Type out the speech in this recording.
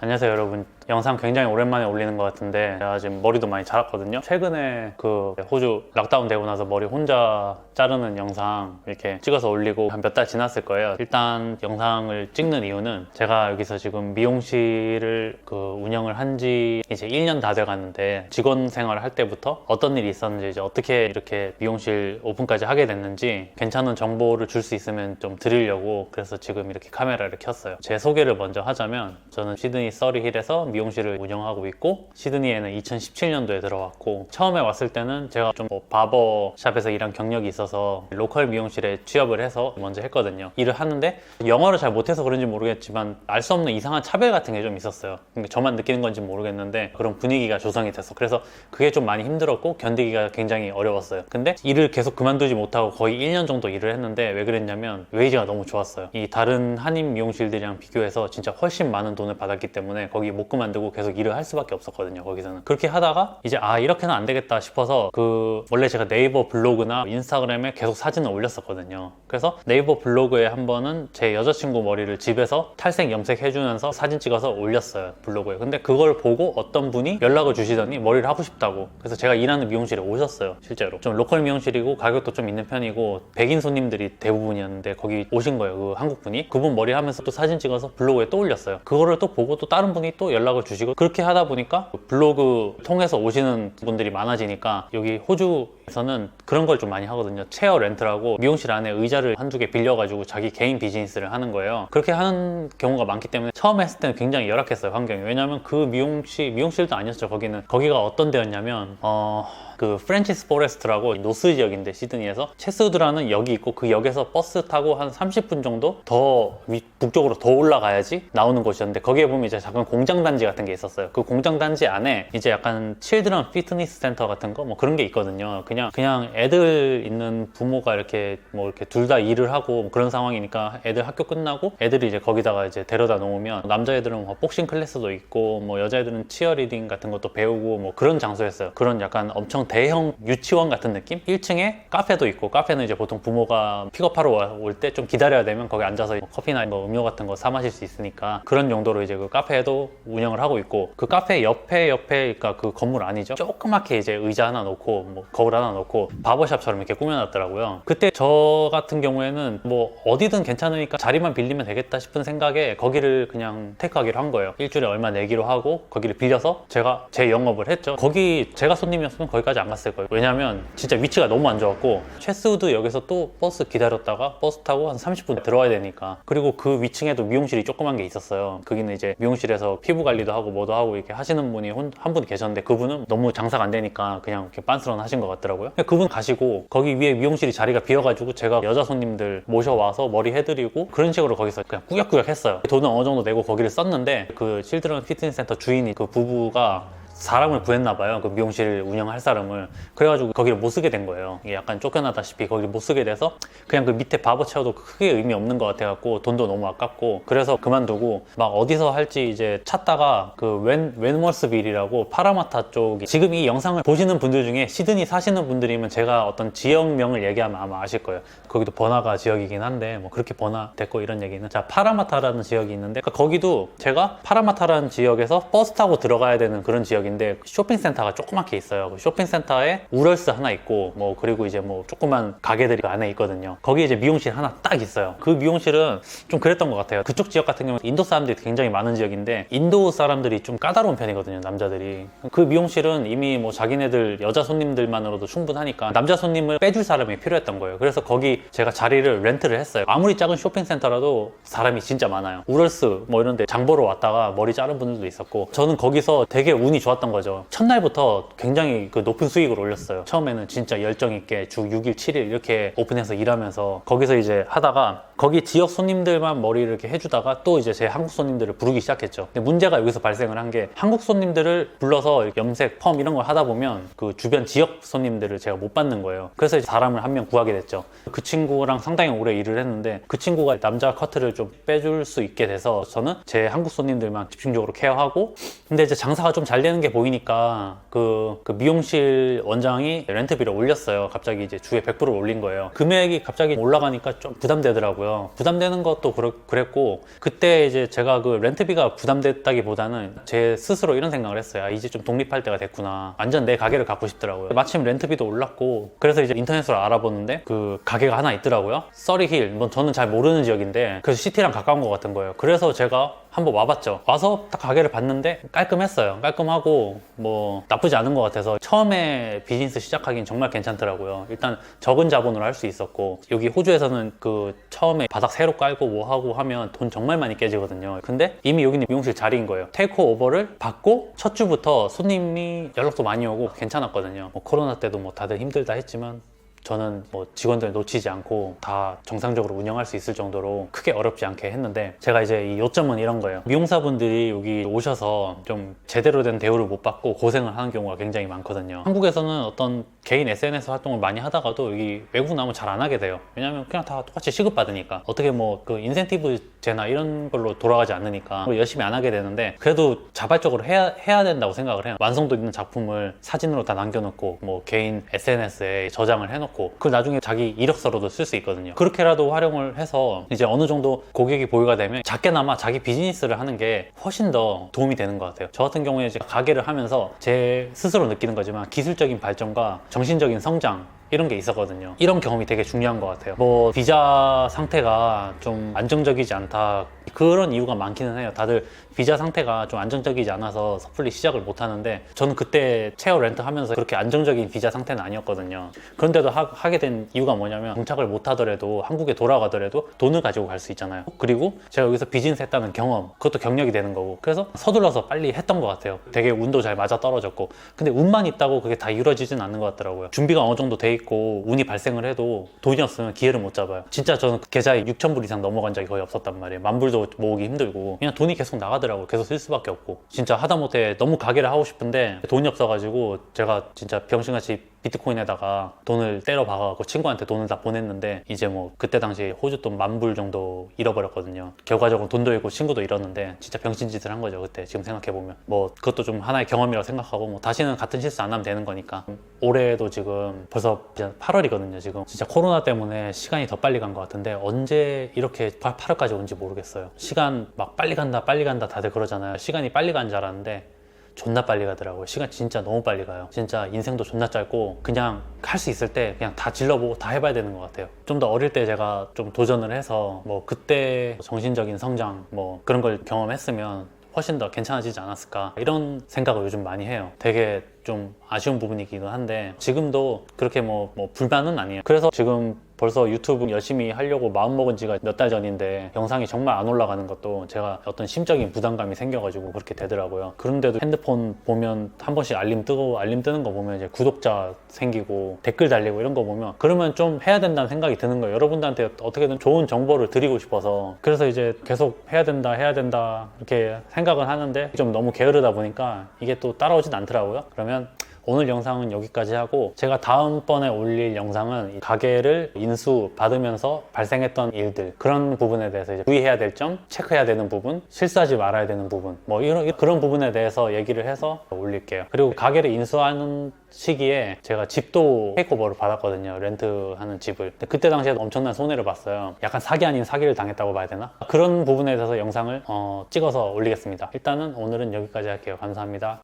안녕하세요 여러분. 영상 굉장히 오랜만에 올리는 것 같은데 제가 지금 머리도 많이 자랐거든요. 최근에 그 호주 락다운 되고 나서 머리 혼자 자르는 영상 이렇게 찍어서 올리고 한 몇 달 지났을 거예요. 일단 영상을 찍는 이유는 제가 여기서 지금 미용실을 운영을 한 지 이제 1년 다 돼가는데 직원 생활을 할 때부터 어떤 일이 있었는지 이제 어떻게 이렇게 미용실 오픈까지 하게 됐는지 괜찮은 정보를 줄 수 있으면 좀 드리려고 그래서 지금 이렇게 카메라를 켰어요. 제 소개를 먼저 하자면 저는 시드니 서리힐에서 미용실을 운영하고 있고 시드니에는 2017년도에 들어왔고 처음에 왔을 때는 제가 좀 바버샵에서 일한 경력이 있어서 로컬 미용실에 취업을 해서 먼저 했거든요. 일을 하는데 영어를 잘 못해서 그런지 모르겠지만 알 수 없는 이상한 차별 같은 게 좀 있었어요. 그러니까 저만 느끼는 건지 모르겠는데 그런 분위기가 조성이 됐어. 그래서 그게 좀 많이 힘들었고 견디기가 굉장히 어려웠어요. 근데 일을 계속 그만두지 못하고 거의 1년 정도 일을 했는데 왜 그랬냐면 웨이지가 너무 좋았어요. 이 다른 한인 미용실들이랑 비교해서 진짜 훨씬 많은 돈을 받았기 때문에 거기 못 그만두고 계속 일을 할 수밖에 없었거든요. 거기서는 그렇게 하다가 이제 이렇게는 안 되겠다 싶어서 원래 제가 네이버 블로그나 인스타그램에 계속 사진을 올렸었거든요. 그래서 네이버 블로그에 한 번은 제 여자친구 머리를 집에서 탈색 염색 해주면서 사진 찍어서 올렸어요, 블로그에. 근데 그걸 보고 어떤 분이 연락을 주시더니 머리를 하고 싶다고. 그래서 제가 일하는 미용실에 오셨어요. 실제로 좀 로컬 미용실이고 가격도 좀 있는 편이고 백인 손님들이 대부분이었는데 거기 오신 거예요, 그 한국 분이. 그분 머리 하면서 또 사진 찍어서 블로그에 또 올렸어요. 그거를 또 보고 또 다른 분이 또 연락을 주시고 그렇게 하다 보니까 블로그 통해서 오시는 분들이 많아지니까 여기 호주에서는 그런 걸 좀 많이 하거든요. 체어 렌트라고 미용실 안에 의자를 한두 개 빌려가지고 자기 개인 비즈니스를 하는 거예요. 그렇게 하는 경우가 많기 때문에 처음에 했을 때는 굉장히 열악했어요, 환경이. 왜냐면 그 미용실도 아니었죠. 거기가 어떤 데였냐면 그 프랜치스 포레스트라고 노스 지역인데 시드니에서 체스우드라는 역이 있고 그 역에서 버스 타고 한 30분 정도 더 북쪽으로 더 올라가야지 나오는 곳이었는데 거기에 보면 이제 잠깐 공장 단지 같은 게 있었어요. 그 공장 단지 안에 이제 약간 칠드런 피트니스 센터 같은 거 뭐 그런 게 있거든요. 그냥 애들 있는 부모가 이렇게 둘 다 일을 하고 그런 상황이니까 애들 학교 끝나고 애들이 이제 거기다가 이제 데려다 놓으면 남자애들은 복싱 클래스도 있고 여자애들은 치어리딩 같은 것도 배우고 그런 장소였어요. 그런 약간 엄청 대형 유치원 같은 느낌? 1층에 카페도 있고 카페는 이제 보통 부모가 픽업하러 올 때 좀 기다려야 되면 거기 앉아서 커피나 음료 같은 거 사 마실 수 있으니까 그런 용도로 이제 그 카페도 운영을 하고 있고 그 카페 옆에 그러니까 그 건물 아니죠? 조그맣게 이제 의자 하나 놓고 거울 하나 놓고 바버샵처럼 이렇게 꾸며놨더라고요. 그때 저 같은 경우에는 어디든 괜찮으니까 자리만 빌리면 되겠다 싶은 생각에 거기를 그냥 테이크하기로 한 거예요. 일주일에 얼마 내기로 하고 거기를 빌려서 제가 제 영업을 했죠. 거기 제가 손님이었으면 거기까지 안 갔을 거예요. 왜냐면 진짜 위치가 너무 안 좋았고 체스우드 역에서 또 버스 기다렸다가 버스 타고 한 30분 들어와야 되니까. 그리고 그 위층에도 미용실이 조그만 게 있었어요. 거기는 이제 미용실에서 피부 관리도 하고 뭐도 하고 이렇게 하시는 분이 한 분 계셨는데 그분은 너무 장사가 안 되니까 그냥 이렇게 빤스런 하신 것 같더라고요. 그분 가시고 거기 위에 미용실이 자리가 비어가지고 제가 여자 손님들 모셔와서 머리 해드리고 그런 식으로 거기서 그냥 꾸역꾸역 했어요. 돈은 어느 정도 내고 거기를 썼는데 그 칠드런 피트니스 센터 주인이 그 부부가 사람을 구했나봐요. 그 미용실 운영할 사람을. 그래가지고 거기를 못 쓰게 된 거예요. 이게 약간 쫓겨나다시피 거기를 못 쓰게 돼서 그냥 그 밑에 바버 체어도 크게 의미 없는 것 같아갖고 돈도 너무 아깝고 그래서 그만두고 막 어디서 할지 이제 찾다가 그 웬머스빌이라고 파라마타 쪽이 지금 이 영상을 보시는 분들 중에 시드니 사시는 분들이면 제가 어떤 지역명을 얘기하면 아마 아실 거예요. 거기도 번화가 지역이긴 한데 그렇게 번화 됐고 이런 얘기는 자 파라마타라는 지역이 있는데 그러니까 거기도 제가 파라마타라는 지역에서 버스 타고 들어가야 되는 그런 지역인데 쇼핑센터가 조그맣게 있어요. 쇼핑센터에 우럴스 하나 있고 그리고 이제 조그만 가게들이 그 안에 있거든요. 거기 이제 미용실 하나 딱 있어요. 그 미용실은 좀 그랬던 것 같아요. 그쪽 지역 같은 경우는 인도 사람들이 굉장히 많은 지역인데 인도 사람들이 좀 까다로운 편이거든요, 남자들이. 그 미용실은 이미 자기네들 여자 손님들만으로도 충분하니까 남자 손님을 빼줄 사람이 필요했던 거예요. 그래서 거기 제가 자리를 렌트를 했어요. 아무리 작은 쇼핑센터라도 사람이 진짜 많아요. 우럴스 이런 데 장 보러 왔다가 머리 자른 분들도 있었고 저는 거기서 되게 운이 좋았던 거죠. 첫날부터 굉장히 그 높은 수익을 올렸어요. 처음에는 진짜 열정 있게 주 6일, 7일 이렇게 오픈해서 일하면서 거기서 이제 하다가 거기 지역 손님들만 머리를 이렇게 해주다가 또 이제 제 한국 손님들을 부르기 시작했죠. 근데 문제가 여기서 발생을 한 게 한국 손님들을 불러서 염색, 펌 이런 걸 하다 보면 그 주변 지역 손님들을 제가 못 받는 거예요. 그래서 이제 사람을 한 명 구하게 됐죠. 그 친구랑 상당히 오래 일을 했는데 그 친구가 남자 커트를 좀 빼줄 수 있게 돼서 저는 제 한국 손님들만 집중적으로 케어하고 근데 이제 장사가 좀 잘 되는 게 게 보이니까 그 미용실 원장이 렌트비를 올렸어요. 갑자기 이제 주에 100%를 올린 거예요. 금액이 갑자기 올라가니까 좀 부담되더라고요. 부담되는 것도 그랬고, 그때 이제 제가 그 렌트비가 부담됐다기보다는 제 스스로 이런 생각을 했어요. 아, 이제 좀 독립할 때가 됐구나. 완전 내 가게를 갖고 싶더라고요. 마침 렌트비도 올랐고, 그래서 이제 인터넷으로 알아보는데 그 가게가 하나 있더라고요. 서리힐, 뭐 저는 잘 모르는 지역인데 그래서 시티랑 가까운 것 같은 거예요. 그래서 제가 한번 와봤죠. 와서 딱 가게를 봤는데 깔끔했어요. 깔끔하고 뭐 나쁘지 않은 것 같아서 처음에 비즈니스 시작하기는 정말 괜찮더라고요. 일단 적은 자본으로 할 수 있었고, 여기 호주에서는 그 처음에 바닥 새로 깔고 뭐 하고 하면 돈 정말 많이 깨지거든요. 근데 이미 여기는 미용실 자리인 거예요. 테이크오버를 받고 첫 주부터 손님이 연락도 많이 오고 괜찮았거든요. 뭐 코로나 때도 뭐 다들 힘들다 했지만 저는 뭐 직원들 놓치지 않고 다 정상적으로 운영할 수 있을 정도로 크게 어렵지 않게 했는데, 제가 이제 이 요점은 이런 거예요. 미용사분들이 여기 오셔서 좀 제대로 된 대우를 못 받고 고생을 하는 경우가 굉장히 많거든요. 한국에서는 어떤 개인 SNS 활동을 많이 하다가도 여기 외국 나오면 잘 안 하게 돼요. 왜냐면 그냥 다 똑같이 시급받으니까, 어떻게 뭐 그 인센티브제나 이런 걸로 돌아가지 않으니까 열심히 안 하게 되는데, 그래도 자발적으로 해야 된다고 생각을 해요. 완성도 있는 작품을 사진으로 다 남겨놓고 뭐 개인 SNS에 저장을 해놓고 그걸 나중에 자기 이력서로도 쓸 수 있거든요. 그렇게라도 활용을 해서 이제 어느 정도 고객이 보유가 되면 작게나마 자기 비즈니스를 하는 게 훨씬 더 도움이 되는 것 같아요. 저 같은 경우에 이제 가게를 하면서 제 스스로 느끼는 거지만 기술적인 발전과 정신적인 성장, 이런 게 있었거든요. 이런 경험이 되게 중요한 것 같아요. 뭐 비자 상태가 좀 안정적이지 않다, 그런 이유가 많기는 해요. 다들 비자 상태가 좀 안정적이지 않아서 섣불리 시작을 못 하는데, 저는 그때 체어 렌트 하면서 그렇게 안정적인 비자 상태는 아니었거든요. 그런데도 하게 된 이유가 뭐냐면, 정착을 못 하더라도 한국에 돌아가더라도 돈을 가지고 갈 수 있잖아요. 그리고 제가 여기서 비즈니스 했다는 경험, 그것도 경력이 되는 거고, 그래서 서둘러서 빨리 했던 것 같아요. 되게 운도 잘 맞아 떨어졌고. 근데 운만 있다고 그게 다 이루어지진 않는 것 같더라고요. 준비가 어느 정도 돼 있고 운이 발생을 해도 돈이 없으면 기회를 못 잡아요. 진짜 저는 계좌에 6,000불 이상 넘어간 적이 거의 없었단 말이에요. 10,000불도 모으기 힘들고 그냥 돈이 계속 나가더라고요. 계속 쓸 수밖에 없고, 진짜 하다못해 너무 가게를 하고 싶은데 돈이 없어가지고 제가 진짜 병신같이 비트코인에다가 돈을 때려 박아갖고 친구한테 돈을 다 보냈는데, 이제 뭐 그때 당시 호주 돈 10,000불 정도 잃어버렸거든요. 결과적으로 돈도 잃고 친구도 잃었는데 진짜 병신짓을 한 거죠 그때. 지금 생각해보면 뭐 그것도 좀 하나의 경험이라고 생각하고, 뭐 다시는 같은 실수 안 하면 되는 거니까. 올해도 지금 벌써 8월이거든요 지금. 진짜 코로나 때문에 시간이 더 빨리 간 것 같은데, 언제 이렇게 8월까지 온지 모르겠어요. 시간 막 빨리 간다 다들 그러잖아요. 시간이 빨리 간 줄 알았는데 존나 빨리 가더라고요. 시간 진짜 너무 빨리 가요. 진짜 인생도 존나 짧고, 그냥 할 수 있을 때 그냥 다 질러보고 다 해봐야 되는 것 같아요. 좀 더 어릴 때 제가 좀 도전을 해서 뭐 그때 정신적인 성장 뭐 그런 걸 경험했으면 훨씬 더 괜찮아지지 않았을까, 이런 생각을 요즘 많이 해요. 되게 좀 아쉬운 부분이기도 한데, 지금도 그렇게 뭐 불만은 아니에요. 그래서 지금 벌써 유튜브 열심히 하려고 마음먹은 지가 몇 달 전인데 영상이 정말 안 올라가는 것도 제가 어떤 심적인 부담감이 생겨가지고 그렇게 되더라고요. 그런데도 핸드폰 보면 한 번씩 알림 뜨는 거 보면 이제 구독자 생기고 댓글 달리고 이런 거 보면, 그러면 좀 해야 된다는 생각이 드는 거예요. 여러분들한테 어떻게든 좋은 정보를 드리고 싶어서. 그래서 이제 계속 해야 된다 이렇게 생각은 하는데, 좀 너무 게으르다 보니까 이게 또 따라오진 않더라고요. 그러면 오늘 영상은 여기까지 하고, 제가 다음번에 올릴 영상은 이 가게를 인수 받으면서 발생했던 일들, 그런 부분에 대해서 이제 주의해야 될 점, 체크해야 되는 부분, 실수하지 말아야 되는 부분, 뭐 그런 부분에 대해서 얘기를 해서 올릴게요. 그리고 가게를 인수하는 시기에 제가 집도 테이크오버를 받았거든요. 렌트하는 집을. 근데 그때 당시에 엄청난 손해를 봤어요. 약간 사기 아닌 사기를 당했다고 봐야 되나? 그런 부분에 대해서 영상을 찍어서 올리겠습니다. 일단은 오늘은 여기까지 할게요. 감사합니다.